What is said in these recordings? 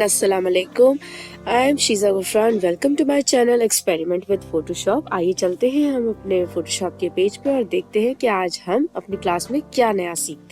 Everyone, अस्सलाम वालेकुम। I am Sheeja Gufran. Welcome to my channel experiment with Photoshop. आइए चलते हैं हम अपने फोटोशॉप के पेज पे और देखते हैं कि आज हम अपनी क्लास में क्या नया सीखते हैं।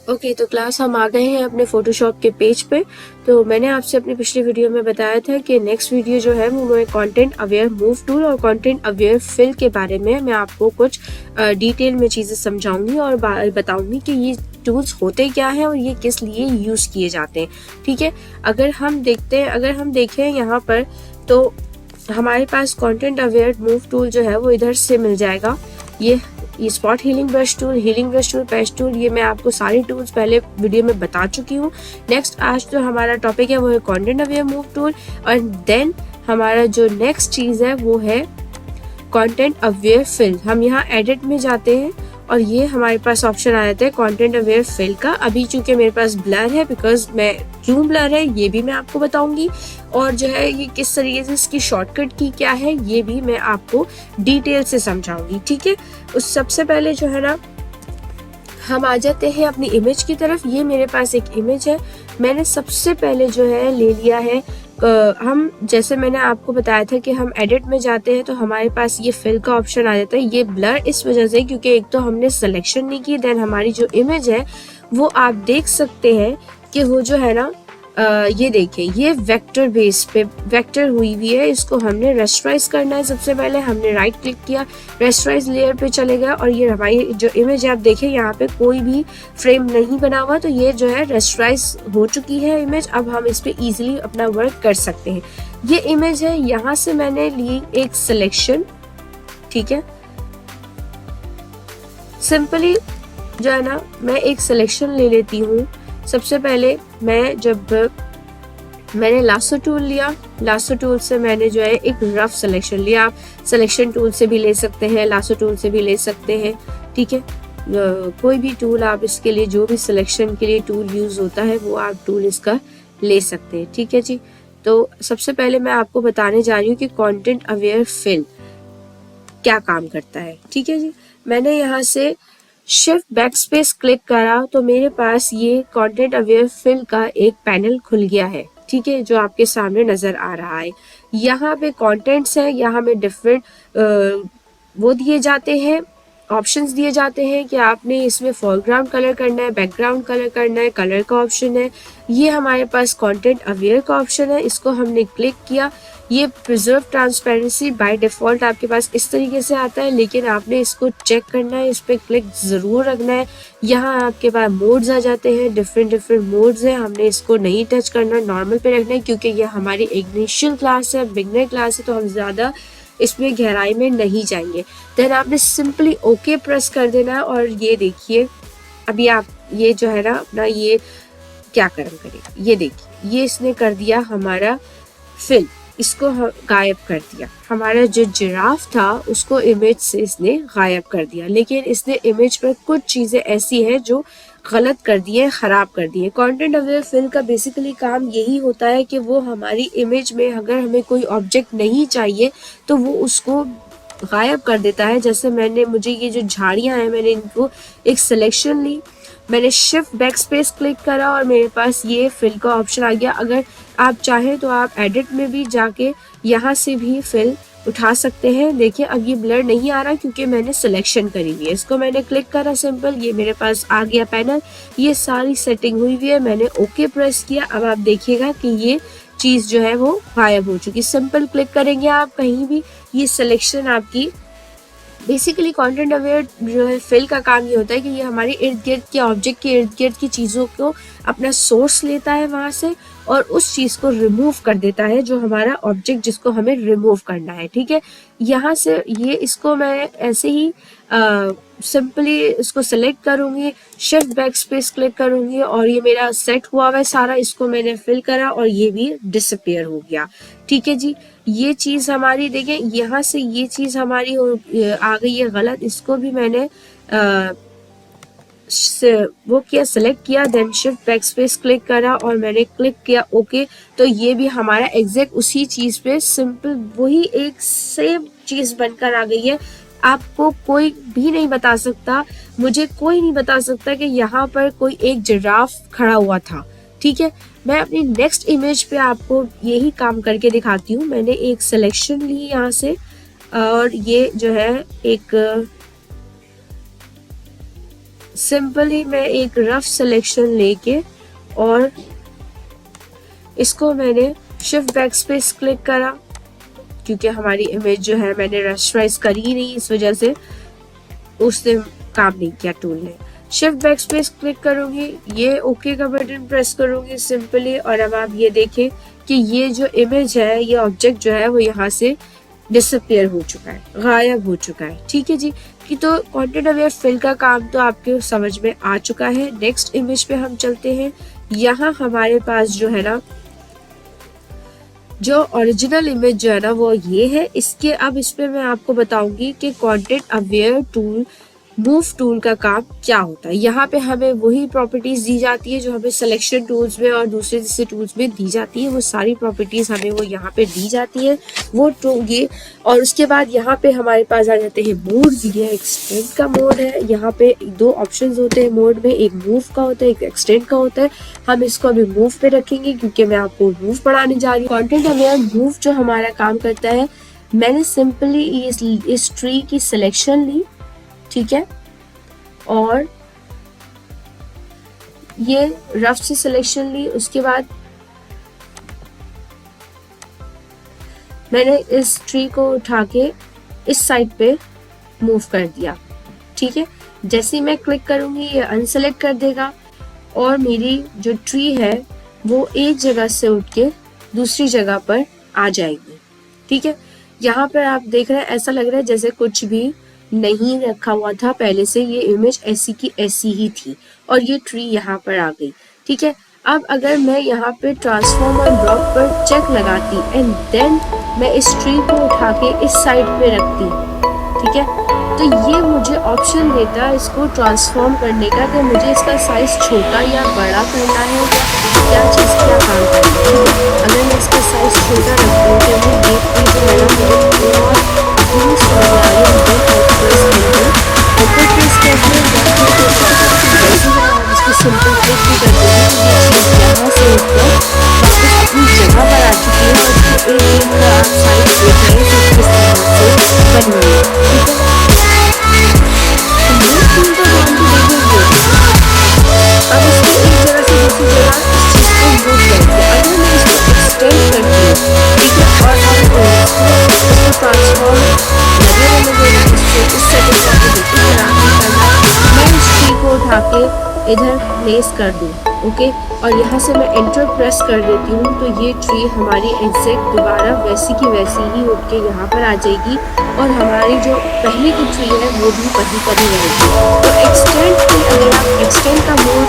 ओके, तो क्लास हम आ गए हैं अपने फोटोशॉप के पेज पे। तो मैंने आपसे अपनी पिछली वीडियो में बताया था कि नेक्स्ट वीडियो जो है वो मैं कंटेंट अवेयर मूव टूल और कंटेंट अवेयर फिल के बारे में मैं आपको कुछ डिटेल में चीजें समझाऊंगी और बताऊंगी कि ये टूल्स होते क्या हैं और ये किस लिए यूज किए जाते हैं। ठीक है, अगर हम देखें यहाँ पर तो हमारे पास कंटेंट अवेयर मूव टूल जो है वो इधर से मिल जाएगा। ये spot healing brush tool, patch tool, ये मैं आपको सारी टूल्स पहले वीडियो में बता चुकी हूँ। नेक्स्ट आज जो हमारा टॉपिक है वो है कंटेंट अवेयर मूव टूल और देन हमारा जो नेक्स्ट चीज है वो है कंटेंट अवेयर फिल। हम यहाँ एडिट में जाते हैं और ये हमारे पास ऑप्शन आ जाता है कंटेंट अवेयर फिल का। अभी चूंकि मेरे पास ब्लर है, बिकॉज मैं क्यों ब्लर है ये भी मैं आपको बताऊंगी और जो है ये किस तरीके से इसकी शॉर्टकट की क्या है ये भी मैं आपको डिटेल से समझाऊंगी। ठीक है, उस सबसे पहले जो है ना हम आ जाते हैं अपनी इमेज की तरफ। ये मेरे पास एक इमेज है, मैंने सबसे पहले जो है ले लिया है हम जैसे मैंने आपको बताया था कि हम एडिट में जाते हैं तो हमारे पास ये फिल का ऑप्शन आ जाता है। ये ब्लर इस वजह से क्योंकि एक तो हमने सिलेक्शन नहीं की, देन हमारी जो इमेज है वो आप देख सकते हैं कि वो जो है ना ये देखिए ये वेक्टर बेस पे वेक्टर हुई हुई है। इसको हमने रेस्टराइज करना है। सबसे पहले हमने राइट क्लिक किया, रेस्टराइज लेयर पे चले गए और ये हमारी जो इमेज है आप देखिए यहाँ पे कोई भी फ्रेम नहीं बना हुआ, तो ये जो है रेस्टराइज हो चुकी है इमेज। अब हम इस पे इजीली अपना वर्क कर सकते हैं। ये इमेज है, यहाँ से मैंने ली एक सिलेक्शन। ठीक है, सिंपली जो है ना मैं एक सिलेक्शन ले लेती हूँ। सबसे पहले मैंने लासो टूल लिया, लासो टूल से मैंने जो है एक रफ सिलेक्शन लिया। आप सिलेक्शन टूल से भी ले सकते हैं, लासो टूल से भी ले सकते हैं। ठीक है, कोई भी टूल आप इसके लिए जो भी सिलेक्शन के लिए टूल यूज होता है वो आप टूल इसका ले सकते हैं। ठीक है जी, तो सबसे पहले मैं आपको बताने जा रही हूँ कि कंटेंट अवेयर फिल क्या काम करता है। ठीक है जी, मैंने यहाँ से शिफ्ट बैकस्पेस क्लिक करा तो मेरे पास ये कंटेंट अवेयर फिल का एक पैनल खुल गया है। ठीक है, जो आपके सामने नजर आ रहा है। यहाँ पे कंटेंट्स है, यहाँ में डिफरेंट वो दिए जाते हैं, ऑप्शंस दिए जाते हैं कि आपने इसमें फोरग्राउंड कलर करना है, बैकग्राउंड कलर करना है, कलर का ऑप्शन है। ये हमारे पास कंटेंट अवेयर का ऑप्शन है, इसको हमने क्लिक किया। ये प्रिजर्व ट्रांसपेरेंसी बाय डिफॉल्ट आपके पास इस तरीके से आता है, लेकिन आपने इसको चेक करना है, इस पर क्लिक जरूर रखना है। यहाँ आपके पास मोड्स आ जाते हैं, डिफरेंट मोड्स हैं। हमने इसको नहीं टच करना, नॉर्मल पे रखना है क्योंकि ये हमारी इनिशियल क्लास है, बिगनर क्लास है, तो हम ज्यादा इसमें गहराई में नहीं जाएंगे। देन आपने सिंपली ओके प्रेस कर देना है और ये देखिए अभी आप ये जो है ना अपना ये क्या कर्म करेगा, ये देखिए ये इसने कर दिया हमारा फिल, इसको गायब कर दिया। हमारा जो जिराफ था उसको इमेज से इसने गायब कर दिया, लेकिन इसने इमेज पर कुछ चीजें ऐसी हैं जो गलत कर दी है, खराब कर दी है। कंटेंट अवेयर फिल का बेसिकली काम यही होता है कि वो हमारी इमेज में अगर हमें कोई ऑब्जेक्ट नहीं चाहिए तो वो उसको गायब कर देता है। जैसे मुझे ये जो झाड़ियां हैं, मैंने इनको एक सिलेक्शन ली, मैंने शिफ्ट बैकस्पेस क्लिक करा और मेरे पास ये फिल का ऑप्शन आ गया। अगर आप चाहें तो आप एडिट में भी जाके यहाँ से भी फिल उठा सकते हैं। देखिए अब ये ब्लर नहीं आ रहा क्योंकि मैंने सिलेक्शन करी हुई है। इसको मैंने क्लिक करा सिंपल, ये मेरे पास आ गया पैनल, ये सारी सेटिंग हुई हुई है। मैंने ओके प्रेस किया, अब आप देखिएगा कि ये चीज जो है वो गायब हो चुकी। सिंपल क्लिक करेंगे आप कहीं भी, ये सिलेक्शन आपकी बेसिकली कंटेंट अवेयर जो है फिल का काम ये होता है कि ये हमारे इर्द गिर्द के ऑब्जेक्ट के इर्द गिर्द की चीज़ों को अपना सोर्स लेता है वहां से और उस चीज़ को रिमूव कर देता है, जो हमारा ऑब्जेक्ट जिसको हमें रिमूव करना है। ठीक है, यहाँ से ये इसको मैं ऐसे ही सिंपली इसको सेलेक्ट करूंगी, शिफ्ट बैकस्पेस क्लिक करूंगी और ये मेरा सेट हुआ हुआ है सारा। इसको मैंने फिल करा और ये भी डिसअपियर हो गया। ठीक है जी, ये चीज हमारी देखें यहाँ से ये चीज हमारी आ गई है गलत। इसको भी मैंने वो किया, सिलेक्ट किया, देन शिफ्ट बैकस्पेस क्लिक करा और मैंने क्लिक किया ओके। तो ये भी हमारा एग्जैक्ट उसी चीज पे सिंपल वही एक सेम चीज बनकर आ गई है। आपको कोई भी नहीं बता सकता, मुझे कोई नहीं बता सकता कि यहाँ पर कोई एक जिराफ खड़ा हुआ था। ठीक है, मैं अपनी नेक्स्ट इमेज पे आपको यही काम करके दिखाती हूँ। मैंने एक सिलेक्शन ली यहाँ से और ये जो है एक सिंपली मैं एक रफ सिलेक्शन लेके और इसको मैंने शिफ्ट बैकस्पेस क्लिक करा, क्योंकि हमारी इमेज जो है मैंने रेस्टराइज करी ही नहीं, इस वजह से उसने काम नहीं किया टूल ने। शिफ्ट बैकस्पेस क्लिक करूंगी, ये ओके का बटन प्रेस करूंगी सिंपली, और अब आप ये देखें कि ये जो इमेज है, ये ऑब्जेक्ट जो है वो यहाँ से डिसअपियर हो चुका है, गायब हो चुका है। ठीक है जी, कि तो कंटेंट अवेयर फिल का काम तो आपके समझ में आ चुका है। नेक्स्ट इमेज पे हम चलते हैं। यहाँ हमारे पास जो है ना, जो ओरिजिनल इमेज जो है ना वो ये है। इसके अब इस पे मैं आपको बताऊंगी कि content aware tool, move tool का काम क्या होता है। यहाँ पे हमें वही प्रॉपर्टीज दी जाती है जो हमें सिलेक्शन टूल्स में और दूसरे जैसे टूल्स में दी जाती है। वो सारी प्रॉपर्टीज हमें वो यहाँ पे दी जाती है, वो ये। और उसके बाद यहाँ पे हमारे पास आ जाते हैं मोड्स। ये एक्सटेंड का मोड है। यहाँ पे दो ऑप्शंस होते हैं मोड में, एक मूव का होता है, एक एक्सटेंड का होता है। हम इसको अभी मूव पे रखेंगे क्योंकि मैं आपको मूव पढ़ाने जा रही हूँ। कंटेंट अवेयर मूव जो हमारा काम करता है, मैंने सिंपली इस ट्री की सिलेक्शन ली, ठीक है, और ये रफ सी सिलेक्शन ली। उसके बाद मैंने इस ट्री को उठा के इस साइड पे मूव कर दिया। ठीक है, जैसे ही मैं क्लिक करूंगी ये अनसेलेक्ट कर देगा और मेरी जो ट्री है वो एक जगह से उठ के दूसरी जगह पर आ जाएगी। ठीक है, यहाँ पर आप देख रहे हैं ऐसा लग रहा है जैसे कुछ भी नहीं रखा हुआ था पहले से, ये इमेज ऐसी की ऐसी ही थी और ये ट्री यहाँ पर आ गई। ठीक है, अब अगर मैं यहाँ पे ट्रांसफॉर्म और ड्रॉप पर चेक लगाती एंड देन मैं इस ट्री को उठा के इस साइड पे रखती, ठीक है, तो ये मुझे ऑप्शन देता है इसको ट्रांसफॉर्म करने का कि मुझे इसका साइज छोटा या बड़ा करना है या क्या चीज़ क्या काम करना है। अगर मैं इसका साइज छोटा रखती हूँ तो मैं देखती हूँ सिंपल क्लिक भी कर दूँगी, ये चीज़ यहाँ से उठकर वापस अपनी जगह पर आ चुकी है और इसको एक आप साइज देख रहे हैं तो किस तरह से बन रही है। ठीक है, अब इसको एक जगह से दूसरी जगह इस चीज़ को मूव करेंगे। अगर मैं इसको एक्सटेंड करती हूँ, ठीक है, और इसको ट्रांसफॉर्म लगे रहने देना, इसको इस सेटिंग का बिल्कुल खराब नहीं करना। मैं इस ट्री को उठा के इधर प्लेस कर दूँ, ओके, और यहाँ से मैं एंटर प्रेस कर देती हूँ तो ये ट्री हमारी एग्जैक्ट दोबारा वैसी की वैसी ही उठ के यहाँ पर आ जाएगी और हमारी जो पहले की ट्री है वो भी वहीं पर ही रहेगी। तो एक्सटेंड पे अगर आप एक्सटेंड का मोड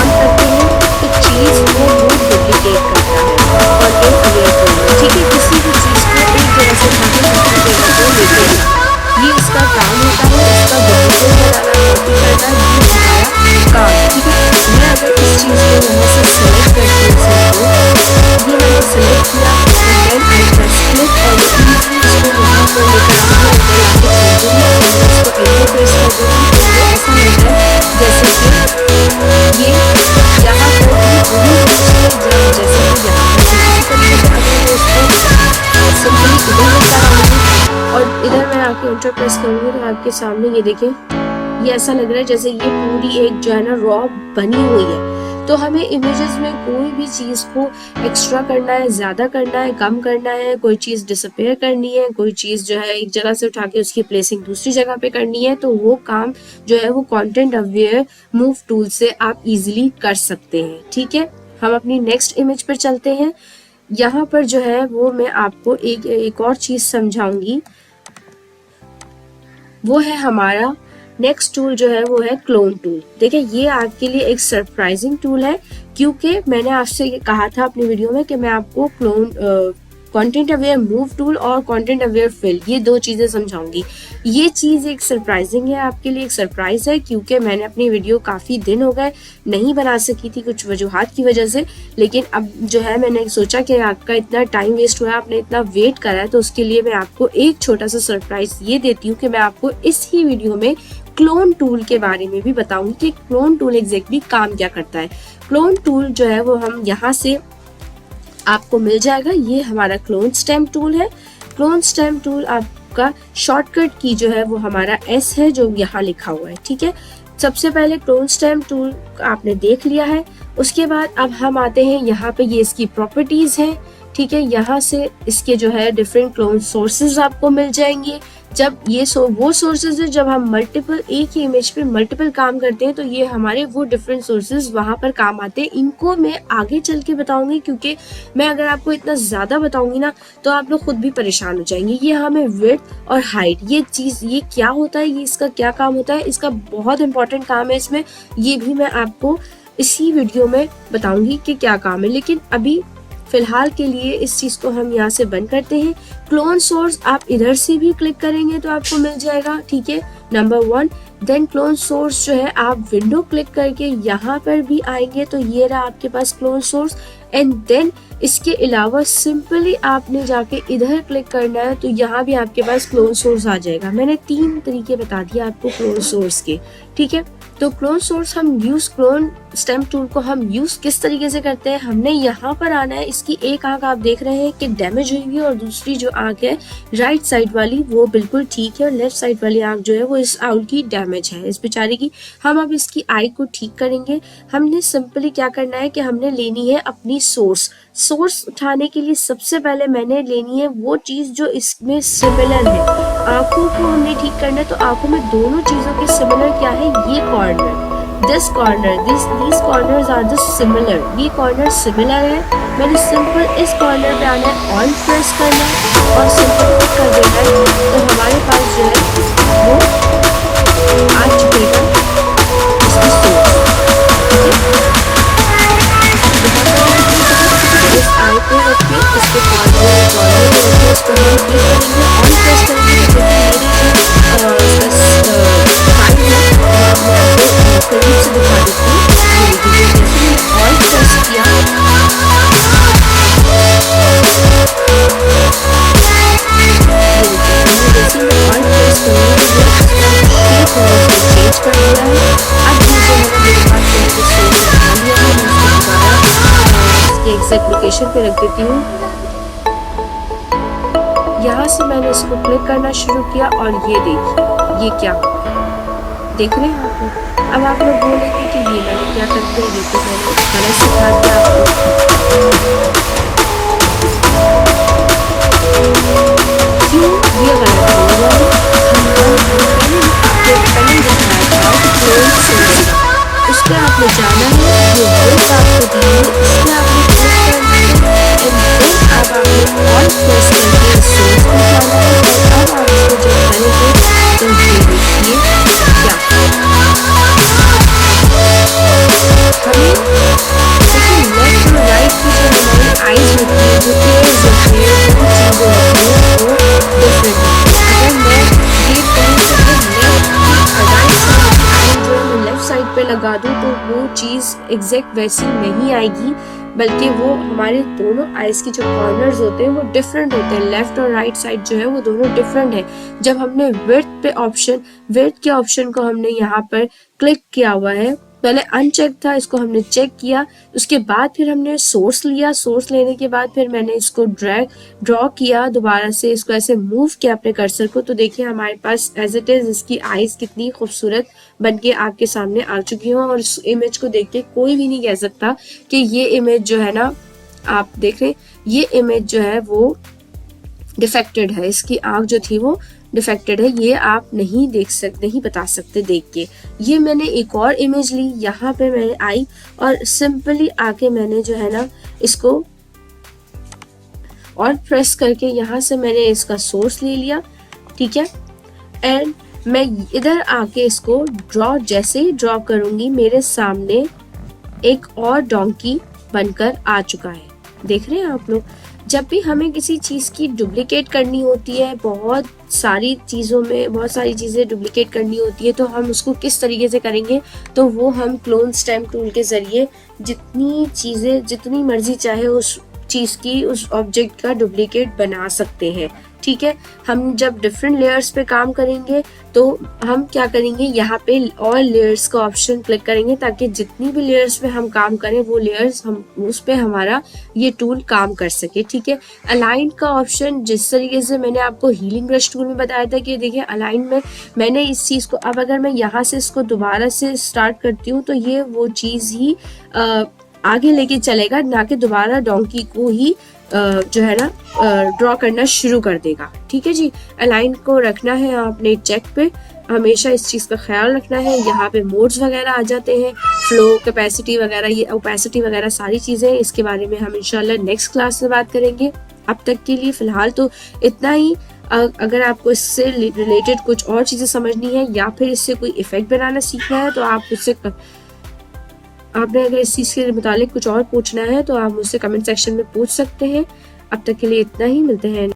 ऑन करते हैं तो चीज़ वो मोड डुप्लीकेट करता है और एक अवेयर करना, ठीक है, किसी भी चीज़ को एक जगह से उठा के दूसरी जगह को लेके जाना, ये इसका काम होता है। इसका डुप्लीकेट बनाना, कॉपी करना, ये हमारा काम। ठीक है, मैं अगर इस चीज़ को यहाँ से सेलेक्ट करती हूँ, ये मैंने सेलेक्ट किया, देन आई प्रेस क्लिक और इजीली इसको यहाँ पर लेकर आऊँगी और इसको एंटर प्रेस कर दूँगी तो ये ऐसा लगता है जैसे कि ये यहाँ पर भी वही जैसे कि यहाँ पर इसी तरीके से अगर मैं इसको सिंपली इधर लेकर आऊँगी और इधर मैं आके एंटर प्रेस करूँगी तो आपके सामने ये देखें, ये ऐसा लग रहा है जैसे ये पूरी एक जो है ना रॉ बनी हुई है। तो हमें इमेजेस में कोई भी चीज़ को एक्स्ट्रा करना है, ज़्यादा करना है, कम करना है, कोई चीज़ डिसअपेयर करनी है, कोई चीज़ जो है एक जगह से उठा के उसकी प्लेसिंग दूसरी जगह पे करनी है, तो वो काम जो है वो कंटेंट अवेयर मूव टूल से आप इजीली कर सकते हैं। ठीक है, हम अपनी नेक्स्ट इमेज पर चलते हैं। यहाँ पर जो है वो मैं आपको एक और चीज़ समझाऊंगी, वो है हमारा नेक्स्ट टूल जो है वो है क्लोन टूल। देखिए, ये आपके लिए एक सरप्राइजिंग टूल है क्योंकि मैंने आपसे ये कहा था अपनी वीडियो में कि मैं आपको clone content aware move tool और कंटेंट अवेयर फिल, ये दो चीज़ें समझाऊंगी। ये चीज़ एक सरप्राइजिंग है, आपके लिए एक सरप्राइज है क्योंकि मैंने अपनी वीडियो काफ़ी दिन हो गए नहीं बना सकी थी कुछ वजूहात की वजह से, लेकिन अब जो है मैंने सोचा कि आपका इतना टाइम वेस्ट हुआ, आपने इतना वेट करा है, तो उसके लिए मैं आपको एक छोटा सा सरप्राइज ये देती हूँ कि मैं आपको इस ही वीडियो में क्लोन टूल के बारे में भी बताऊंगी कि क्लोन टूल एग्जैक्टली काम क्या करता है। क्लोन टूल जो है वो हम यहाँ से आपको मिल जाएगा। ये हमारा क्लोन स्टैम्प टूल है। क्लोन स्टैम्प टूल आपका शॉर्टकट की जो है वो हमारा S है, जो यहाँ लिखा हुआ है, ठीक है। सबसे पहले क्लोन स्टैम्प टूल आपने देख लिया है। उसके बाद अब हम आते हैं यहाँ पे, ये इसकी प्रॉपर्टीज हैं, ठीक है। यहाँ से इसके जो है डिफरेंट क्लोन सोर्सेज आपको मिल जाएंगे। जब ये वो सोर्सेज है, जब हम मल्टीपल एक ही इमेज पे मल्टीपल काम करते हैं तो ये हमारे वो डिफरेंट सोर्सेज वहां पर काम आते हैं। इनको मैं आगे चल के बताऊंगी, क्योंकि मैं अगर आपको इतना ज्यादा बताऊंगी ना तो आप लोग खुद भी परेशान हो जाएंगे। ये हमें विड्थ और हाइट, ये चीज ये क्या होता है, ये इसका क्या काम होता है, इसका बहुत इंपॉर्टेंट काम है इसमें। ये भी मैं आपको इसी वीडियो में बताऊंगी कि क्या काम है। लेकिन अभी फिलहाल के लिए इस चीज को हम यहाँ से बंद करते हैं। क्लोन सोर्स आप इधर से भी क्लिक करेंगे तो आपको मिल जाएगा, ठीक है, नंबर 1। देन क्लोन सोर्स जो है आप विंडो क्लिक करके यहाँ पर भी आएंगे तो ये रहा आपके पास क्लोन सोर्स। एंड देन इसके अलावा सिंपली आपने जाके इधर क्लिक करना है तो यहाँ भी आपके पास क्लोन सोर्स आ जाएगा। मैंने 3 तरीके बता दिए आपको क्लोन सोर्स के, ठीक है। तो क्लोन सोर्स हम यूज, क्लोन स्टैम्प टूल को हम यूज किस तरीके से करते हैं, हमने यहाँ पर आना है। इसकी एक आंख आप देख रहे हैं कि डैमेज हुई है और दूसरी जो आंख है राइट साइड वाली वो बिल्कुल ठीक है, और लेफ्ट साइड वाली आंख जो है वो इस आउल की डैमेज है, इस बेचारे की। हम अब इसकी आई को ठीक करेंगे। हमने सिंपली क्या करना है कि हमने लेनी है अपनी सोर्स उठाने के लिए सबसे पहले मैंने लेनी है वो चीज जो इसमें सिमिलर है। आंखों को हमने ठीक करना है तो आंखों में दोनों चीजों के सिमिलर क्या है, ये corner, this corner, these corners are the similar, ये कॉर्नर सिमिलर है। मैंने सिंपल इस कॉर्नर पे आना है, ऑन प्रेस करना है और सिंपल क्लिक कर देना है तो हमारे पास जो है वो आ चुकेगा इसकी सोर्स, इस आई पे रख के इसको कॉर्नर में रखिए, इसको हम क्लिक करेंगे, ऑन प्रेस करेंगे तो करीब से दिखा देती हूँ। जैसे ऑन प्रेस किया जैसे मैं ऑन प्रेस करूँगी चेंज कर दिया है। अब मेरे पास इसके एग्जैक्ट लोकेशन पे रख देती हूँ। यहाँ से मैंने इसको क्लिक करना शुरू किया और ये देखिए ये क्या देख रहे हैं आप। अब आप लोग बोलेंगे कि ये मैंने क्या करते हैं, ये तो मैंने गलत सिखा दिया आपको। क्यों ये गलत हो गया है? उस पर आपने जाना है, जो वोट आपको दी है उस पर आपने क्लिक करना है एंड देन अब आपने ऑन प्रेस करके सोर्स पे जाना है। और अब आप इसको जब करेंगे तो ये देखिए क्या हमें देखिए लेफ्ट और राइट की जो हमारी आईज होती है, जो एयर्स होती है, वो चीज़ें होती है वो डिफरेंट है। अगर मैं ये कहीं से लेफ्ट राइट साइड की आई जो है मैं लेफ्ट साइड पे लगा दूँ तो वो चीज़ एग्जैक्ट वैसी नहीं आएगी, बल्कि वो हमारे दोनों आईज की जो कॉर्नर्स होते हैं वो डिफरेंट होते हैं। लेफ्ट और राइट साइड जो है वो दोनों डिफरेंट है। जब हमने विड्थ के ऑप्शन को हमने यहाँ पर क्लिक किया हुआ है, पहले अनचेक था, इसको हमने चेक किया, उसके बाद फिर हमने सोर्स लिया। सोर्स लेने के बाद फिर मैंने इसको ड्रॉ किया, दोबारा से इसको ऐसे मूव किया अपने कर्सर को, तो देखिए हमारे पास एज इट इज इसकी आईज कितनी खूबसूरत बनके आपके सामने आ चुकी हैं। और इस इमेज को देख के कोई भी नहीं कह सकता कि ये इमेज जो है ना, आप देख रहे ये इमेज जो है वो डिफेक्टेड है, इसकी आंख जो थी वो डिफेक्टेड है, ये आप नहीं देख सकते, नहीं बता सकते देख के। ये मैंने एक और इमेज ली, यहाँ पे मैंने आई और सिंपली आके मैंने जो है ना इसको और प्रेस करके यहाँ से मैंने इसका सोर्स ले लिया, ठीक है। एंड मैं इधर आके इसको जैसे ही ड्रॉ करूंगी मेरे सामने एक और डोंकी बनकर आ चुका है। देख रहे हैं आप लोग, जब भी हमें किसी चीज की डुप्लीकेट करनी होती है, बहुत सारी चीजें डुप्लीकेट करनी होती है, तो हम उसको किस तरीके से करेंगे, तो वो हम क्लोन स्टैम्प टूल के जरिए जितनी मर्जी चाहे उस चीज की, उस ऑब्जेक्ट का डुप्लीकेट बना सकते हैं। ठीक है। हम जब डिफरेंट लेयर्स पे काम करेंगे तो हम क्या करेंगे, यहाँ पे ऑल लेयर्स का ऑप्शन क्लिक करेंगे ताकि जितनी भी लेयर्स पे हम काम करें वो लेयर्स हम उस पे हमारा ये टूल काम कर सके, ठीक है। अलाइन का ऑप्शन जिस तरीके से मैंने आपको हीलिंग ब्रश टूल में बताया था कि देखिए अलाइन में मैंने इस चीज़ को, अब अगर मैं यहाँ से इसको दोबारा से स्टार्ट करती हूँ तो ये वो चीज़ ही आगे लेके चलेगा, ना कि दोबारा डोंकी को ही जो है ना ड्रॉ करना शुरू कर देगा, ठीक है जी। अलाइन को रखना है आपने चेक पे, हमेशा इस चीज़ का ख्याल रखना है। यहाँ पे मोड्स वगैरह आ जाते हैं, फ्लो, कैपेसिटी वगैरह, ये ओपेसिटी वगैरह सारी चीज़ें, इसके बारे में हम इंशाल्लाह नेक्स्ट क्लास में बात करेंगे। अब तक के लिए फ़िलहाल तो इतना ही। अगर आपको इससे रिलेटेड कुछ और चीज़ें समझनी है या फिर इससे कोई इफ़ेक्ट बनाना सीखना है तो आप उससे आपने अगर इस चीज़ के मुतालिक कुछ और पूछना है तो आप मुझसे कमेंट सेक्शन में पूछ सकते हैं। अब तक के लिए इतना ही, मिलते हैं